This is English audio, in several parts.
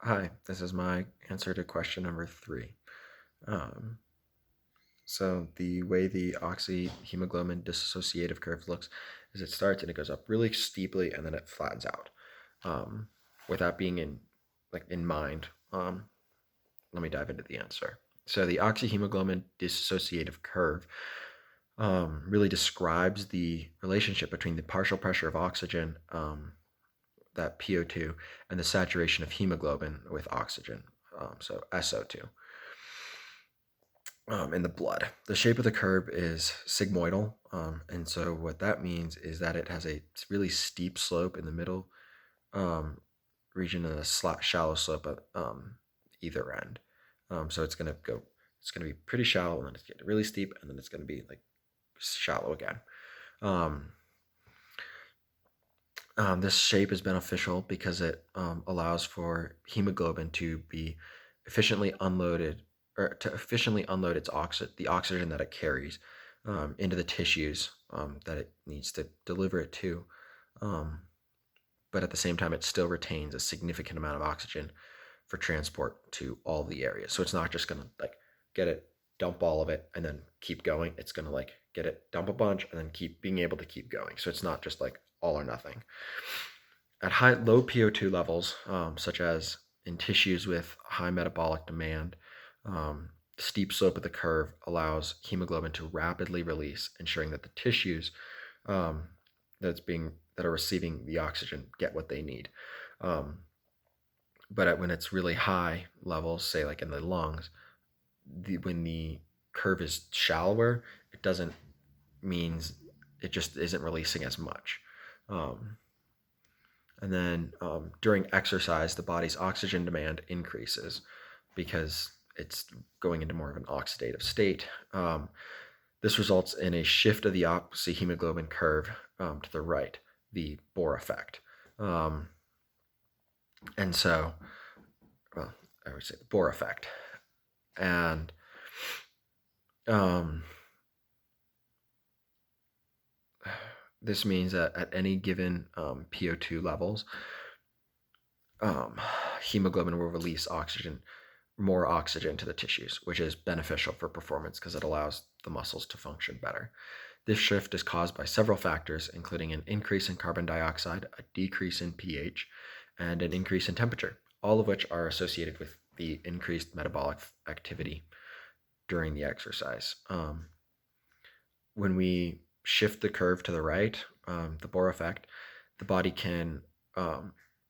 Hi, this is my answer to question number 3. Um, so the way the oxyhemoglobin dissociative curve looks is it starts and it goes up really steeply and then it flattens out. Um, with that being in mind, let me dive into the answer. So the oxyhemoglobin dissociative curve really describes the relationship between the partial pressure of oxygen, that PO2, and the saturation of hemoglobin with oxygen, so SO2, in the blood. The shape of the curve is sigmoidal, and so what that means is that it has a really steep slope in the middle um, region and a shallow slope at either end. So it's going to be pretty shallow, and then it's getting really steep, and then it's going to be like shallow again. Um, this shape is beneficial because it allows for hemoglobin to be efficiently unloaded, or to efficiently unload the oxygen that it carries into the tissues that it needs to deliver it to. Um, but at the same time, it still retains a significant amount of oxygen for transport to all the areas. So it's not just going to like get it, dump all of it, and then keep going. It's going to like get it, dump a bunch, and then keep being able to keep going. So it's not just like all or nothing. At low PO2 levels, such as in tissues with high metabolic demand, the steep slope of the curve allows hemoglobin to rapidly release, ensuring that the tissues um, that are receiving the oxygen get what they need. Um, but when it's really high levels, say like in the lungs, when the curve is shallower, it doesn't means it just isn't releasing as much. Um, And then during exercise, the body's oxygen demand increases because it's going into more of an oxidative state. This results in a shift of the oxyhemoglobin curve to the right, the Bohr effect. Um, and so, well, I would say the Bohr effect. And um, this means that at any given PO2 levels, um, hemoglobin will release more oxygen to the tissues, which is beneficial for performance because it allows the muscles to function better. This shift is caused by several factors, including an increase in carbon dioxide, a decrease in pH, and an increase in temperature, all of which are associated with the increased metabolic activity during the exercise. When we shift the curve to the right, the Bohr effect, the body can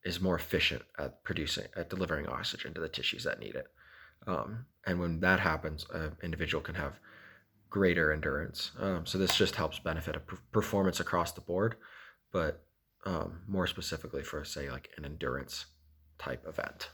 is more efficient at delivering oxygen to the tissues that need it. And when that happens, an individual can have greater endurance. So this just helps benefit a performance across the board, but more specifically for, say, like an endurance type event.